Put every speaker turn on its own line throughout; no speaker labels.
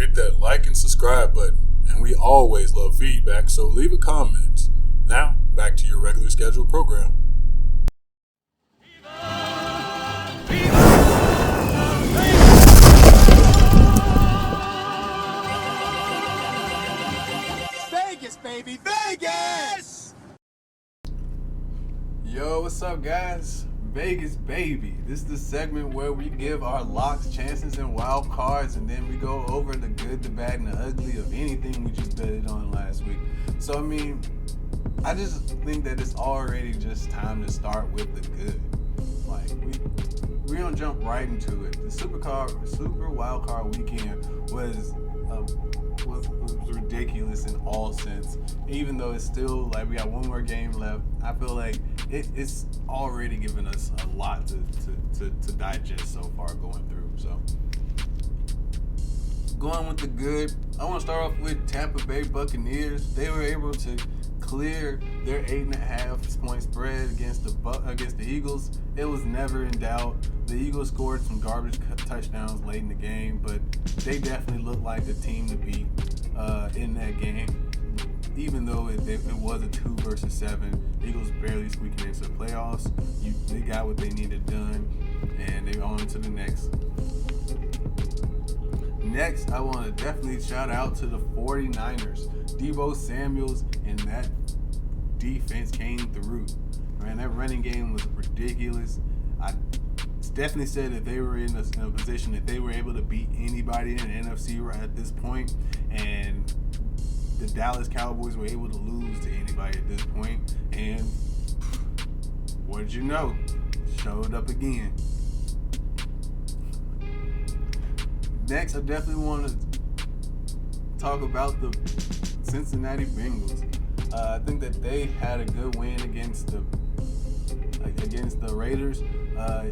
hit that like and subscribe button. And we always love feedback, so leave a comment. Now, back to your regular scheduled program.
Vegas, baby, Vegas!
Yo, what's up, guys? Vegas, baby. This is the segment where we give our locks, chances, and wild cards, and then we go over the good, the bad, and the ugly of anything we just betted on last week. So, I just think that it's already just time to start with the good. Like, we're gonna jump right into it. The Super Wild Card weekend was ridiculous in all sense. Even though it's still like we got one more game left, I feel like it's already given us a lot to digest so far going through. So going with the good, I want to start off with Tampa Bay Buccaneers. They were able to clear their 8.5 point spread against the Eagles. It was never in doubt. The Eagles scored some garbage touchdowns late in the game, but they definitely looked like a team to beat in that game. Even though it was a 2 versus 7, the Eagles barely squeaking into the playoffs. They got what they needed done, and they're on to the next. Next, I want to definitely shout out to the 49ers. Deebo Samuels and that defense came through. Man, that running game was ridiculous. I definitely said that they were in a position that they were able to beat anybody in the NFC right at this point, and the Dallas Cowboys were able to lose to anybody at this point. And what did you know? Showed up again. Next, I definitely want to talk about the Cincinnati Bengals. I think that they had a good win against the Raiders.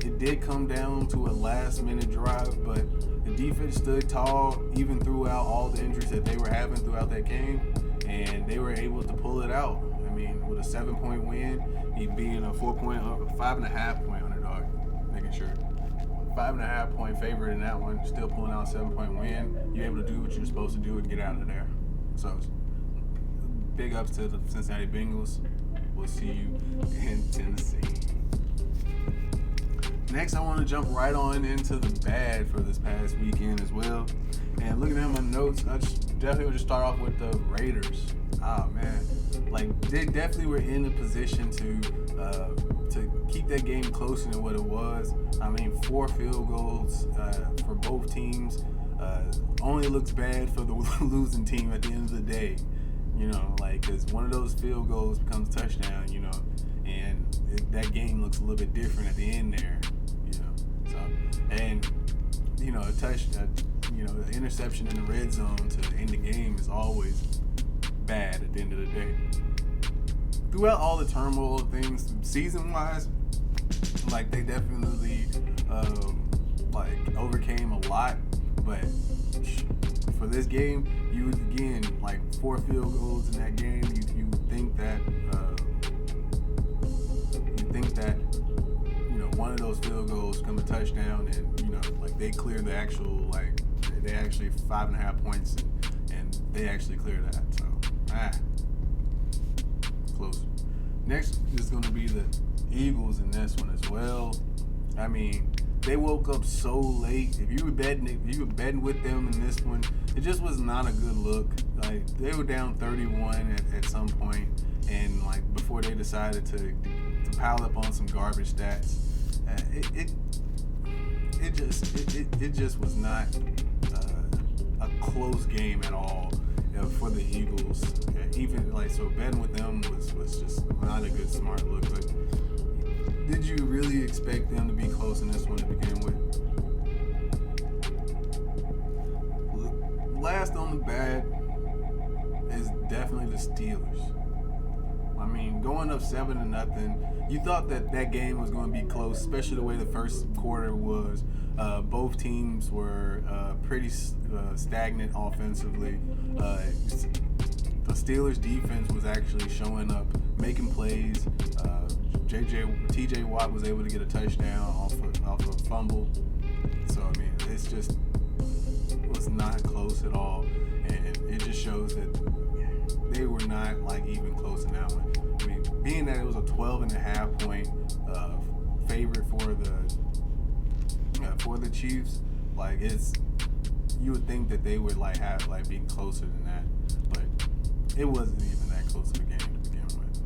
It did come down to a last-minute drive, but the defense stood tall even throughout all the injuries that they were having throughout that game, and they were able to pull it out. With a 7-point win, he'd be in a 5.5 point underdog, making sure. 5.5 point favorite in that one, still pulling out a 7-point win. You're able to do what you're supposed to do and get out of there. So, big ups to the Cincinnati Bengals. We'll see you in Tennessee. Next, I want to jump right on into the bad for this past weekend as well. And looking at my notes, I definitely would just start off with the Raiders. Oh man, they definitely were in a position to keep that game closer than what it was. 4 field goals for both teams only looks bad for the losing team at the end of the day. Because one of those field goals becomes a touchdown, and that game looks a little bit different at the end there, So, and an interception in the red zone to end the game is always bad at the end of the day. Throughout all the turmoil of things, season-wise, they definitely overcame a lot, but for this game, you again 4 field goals in that game. You think that one of those field goals become a touchdown, and they clear the actual they actually 5.5 points, and they actually clear that. So close. Next is going to be the Eagles in this one as well. They woke up so late. If you were betting with them in this one, it just was not a good look. They were down 31 at some point, and before they decided to pile up on some garbage stats, it just was not a close game at all for the Eagles. Even so betting with them was just not a good smart look. But did you really expect them to be close in this one to begin with? Last on the bad is definitely the Steelers. Going up 7-0, you thought that game was going to be close, especially the way the first quarter was. Both teams were pretty stagnant offensively. The Steelers' defense was actually showing up, making plays. TJ Watt was able to get a touchdown off a fumble. So it was not close at all, and it just shows that they were not like even close in that one. I mean, being that it was a 12.5 point favorite for the Chiefs, like you would think that they would like have like be closer than that, but it wasn't even that close of a game to begin with.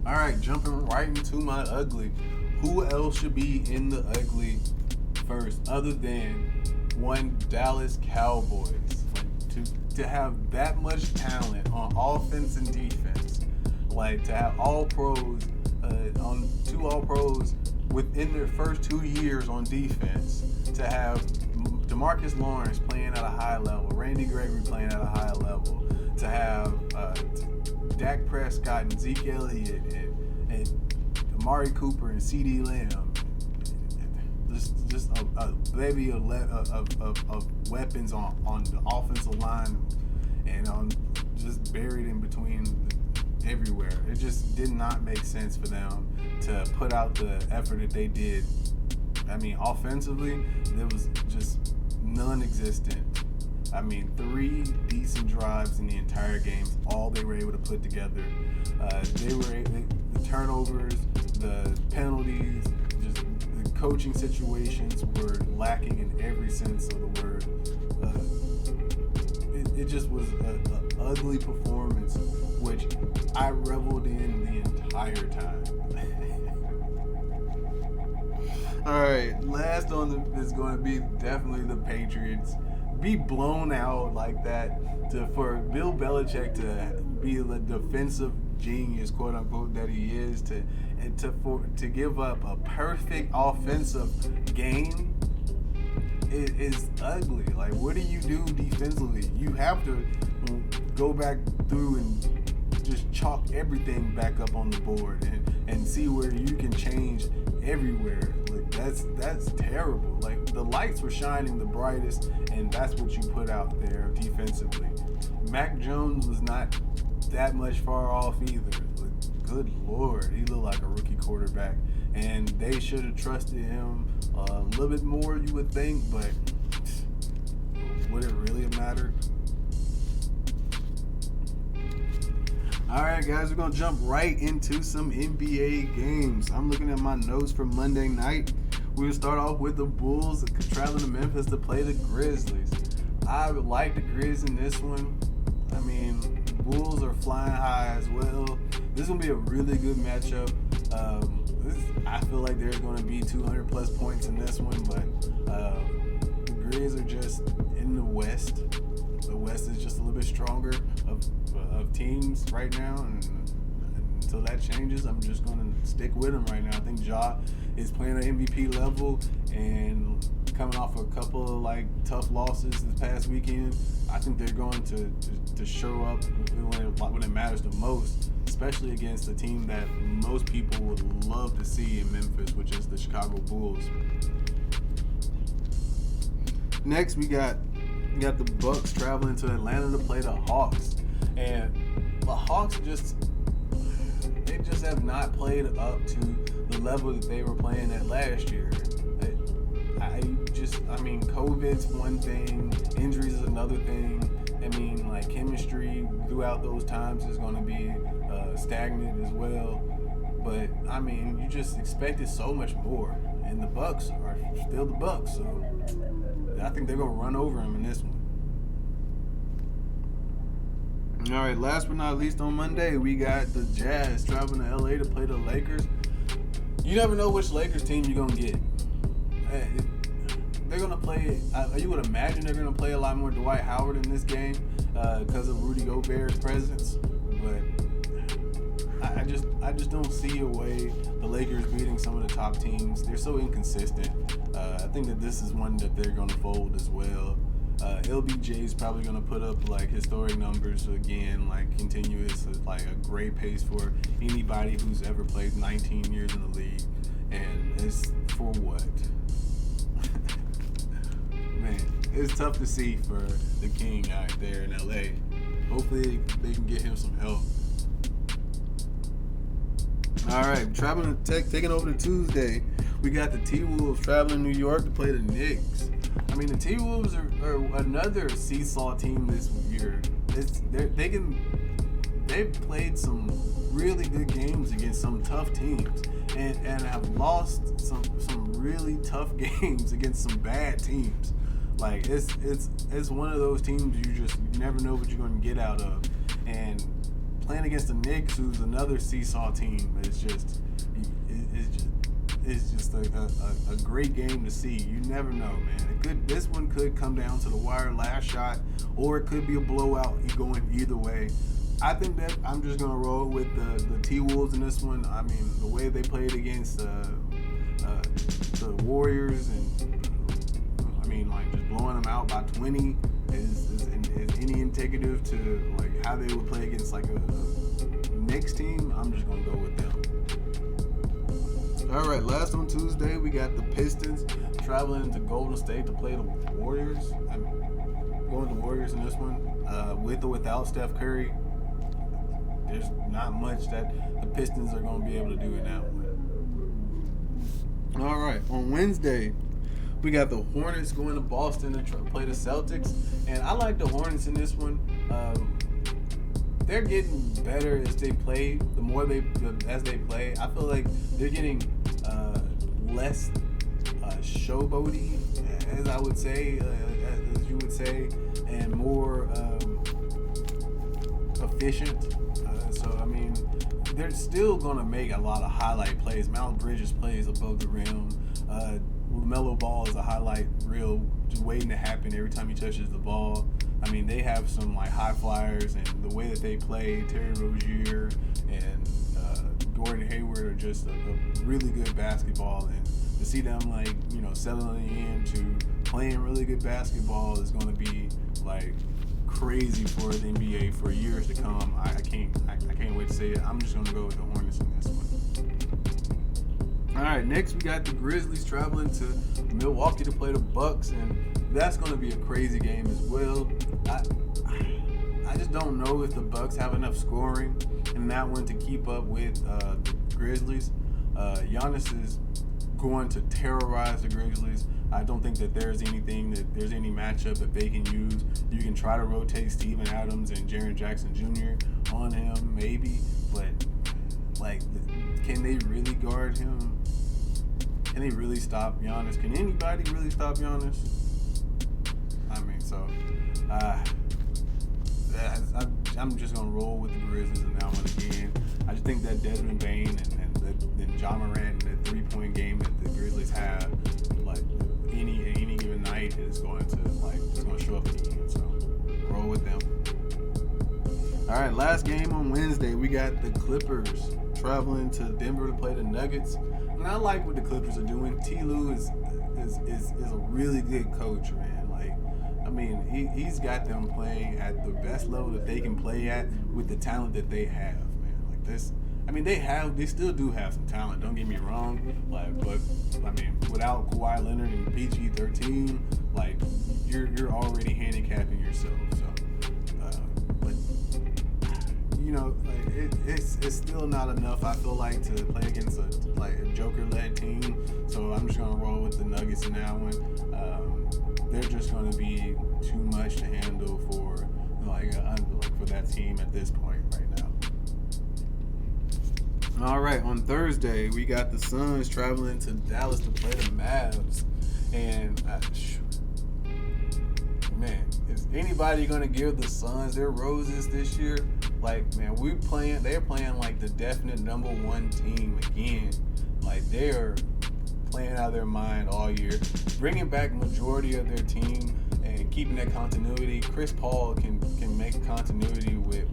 All right, jumping right into my ugly. Who else should be in the ugly first, other than one Dallas Cowboys? To have that much talent on offense and defense, like to have all pros on 2 all pros within their first 2 years on defense, to have DeMarcus Lawrence playing at a high level, Randy Gregory playing at a high level, to have Dak Prescott and Zeke Elliott and Amari Cooper and CeeDee Lamb, just a levy of weapons on the offensive line and just buried in between everywhere. It just did not make sense for them to put out the effort that they did. I mean, offensively, it was just non-existent. I mean, 3 decent drives in the entire game, all they were able to put together. The turnovers, the penalties, just the coaching situations were lacking in every sense of the word. It just was an ugly performance, which I reveled in the entire time. All right, last on is going to be definitely the Patriots. Be blown out like that for Bill Belichick to be the defensive genius, quote unquote, that he is, to give up a perfect offensive game. It is ugly. Like, what do you do defensively? You have to go back through and just chalk everything back up on the board and see where you can change everywhere. Like, that's terrible. Like, the lights were shining the brightest, and that's what you put out there defensively. Mac Jones was not that much far off either. Like, good Lord, he looked like a rookie quarterback, and they should have trusted him a little bit more, you would think, but would it really have mattered? All right, guys, we're going to jump right into some NBA games. I'm looking at my notes for Monday night. We're going to start off with the Bulls traveling to Memphis to play the Grizzlies. I would like the Grizz in this one. I mean, the Bulls are flying high as well. This is going to be a really good matchup. I feel like there's going to be 200-plus points in this one, but the Grizz are just in the West. The West is just a little bit stronger of teams right now, and until that changes, I'm just going to stick with them right now. I think Ja is playing at MVP level, and coming off a couple of like tough losses this past weekend, I think they're going to show up when it matters the most, especially against a team that most people would love to see in Memphis, which is the Chicago Bulls. Next, we got the Bucks traveling to Atlanta to play the Hawks, and the Hawks just have not played up to the level that they were playing at last year. I mean, COVID's one thing, injuries is another thing. I mean, like, chemistry throughout those times is going to be stagnant as well. But I mean, you just expected so much more, and the Bucks are still the Bucks, so I think they're going to run over them in this one. All right, last but not least, on Monday, we got the Jazz traveling to LA to play the Lakers. You never know which Lakers team you're going to get. They're going to play, you would imagine they're going to play a lot more Dwight Howard in this game because of Rudy Gobert's presence. But I just don't see a way the Lakers beating some of the top teams. They're so inconsistent. I think that this is one that they're going to fold as well. LBJ is probably going to put up like historic numbers again, like continuous, like a great pace for anybody who's ever played 19 years in the league. And it's for what? Man, it's tough to see for the King out there in LA. Hopefully they can get him some help. All right, taking over to Tuesday, we got the T-Wolves traveling to New York to play the Knicks. I mean, the T-Wolves are another seesaw team this year. They've played some really good games against some tough teams, and have lost some really tough games against some bad teams. Like it's one of those teams you never know what you're going to get out of. And playing against the Knicks, who's another seesaw team, it's just a great game to see. You never know, man. This one could come down to the wire, last shot, or it could be a blowout going either way. I think that I'm just gonna roll with the T-Wolves in this one. I mean, the way they played against the Warriors, and I mean, like, just blowing them out by 20 is any indicative to like how they would play against like a Knicks team. I'm just gonna go with them. All right, last on Tuesday we got the Pistons traveling to Golden State to play the Warriors. I'm going to the Warriors in this one, with or without Steph Curry. There's not much that the Pistons are going to be able to do in that one. All right, on Wednesday, we got the Hornets going to Boston to play the Celtics, and I like the Hornets in this one. They're getting better as they play. The more as they play, I feel like they're getting less showboaty, as I would say, as you would say, and more efficient. So I mean, they're still gonna make a lot of highlight plays. Miles Bridges plays above the rim. LaMelo Ball is a highlight reel just waiting to happen every time he touches the ball. I mean, they have some like high flyers, and the way that they play, Terry Rozier and Gordon Hayward are just a really good basketball. And to see them settling into playing really good basketball is going to be like crazy for the NBA for years to come. I can't wait to see it. I'm just going to go with the Hornets in this one. All right, next we got the Grizzlies traveling to Milwaukee to play the Bucks, and that's going to be a crazy game as well. I just don't know if the Bucks have enough scoring in that one to keep up with the Grizzlies. Giannis is going to terrorize the Grizzlies. I don't think that there's any matchup that they can use. You can try to rotate Steven Adams and Jaren Jackson Jr. on him, maybe, but can they really guard him? Can they really stop Giannis? Can anybody really stop Giannis? I mean, so I'm just gonna roll with the Grizzlies in that one again. I just think that Desmond Bane and John Morant and the 3-point game that the Grizzlies have, like any given night, is going to show up again. So roll with them. All right, last game on Wednesday, we got the Clippers traveling to Denver to play the Nuggets. And I like what the Clippers are doing. T. Lue is a really good coach, man. I mean, he's got them playing at the best level that they can play at with the talent that they have, man. Like this, I mean, they still do have some talent. Don't get me wrong. But I mean, without Kawhi Leonard and PG-13, you're already handicapping yourself. So, but it's still not enough. I feel like to play against a Joker-led team. So I'm just gonna roll with the Nuggets in that one. They're just going to be too much to handle for for that team at this point right now. All right, on Thursday we got the Suns traveling to Dallas to play the Mavs, and man, is anybody going to give the Suns their roses this year? Man, they're playing like the definite number one team again. They are playing out of their mind all year, bringing back majority of their team and keeping that continuity. Chris Paul can make continuity with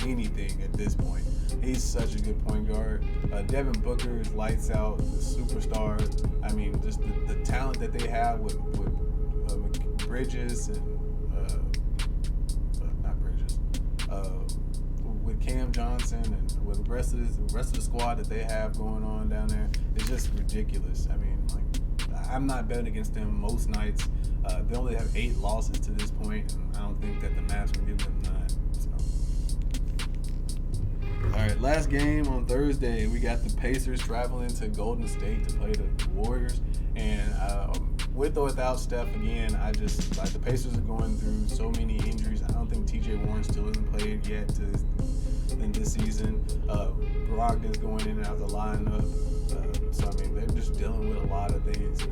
anything at this point. He's such a good point guard. Devin Booker is lights out, the superstar. I mean, just the talent that they have with Bridges and not Bridges, with Cam Johnson and with the rest of the squad that they have going on down there, it's just ridiculous. I mean, I'm not betting against them most nights. They only have 8 losses to this point, and I don't think that the Mavs will give them 9. So. All right, last game on Thursday, we got the Pacers traveling to Golden State to play the Warriors, and with with or without Steph, again, I just like the Pacers are going through so many injuries. I don't think T.J. Warren still hasn't played yet in this season. Brogdon's going in and out the lineup. So I mean, they're just dealing with a lot of things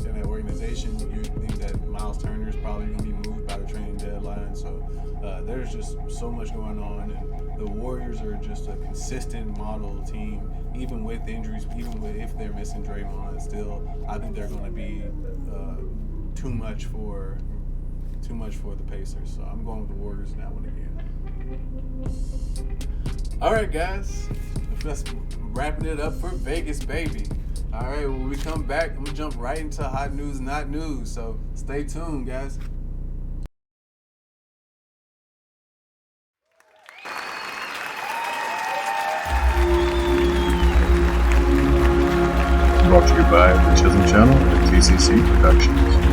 in that organization. You think that Miles Turner is probably going to be moved by the trading deadline. So there's just so much going on, and the Warriors are just a consistent model team, even with injuries, if they're missing Draymond. Still, I think they're going to be too much for the Pacers. So I'm going with the Warriors in that one again. All right, guys, that's wrapping it up for Vegas, baby. All right, when we come back, I'm gonna jump right into hot news, not news. So stay tuned, guys.
Brought to you by the Chism channel and TCC Productions.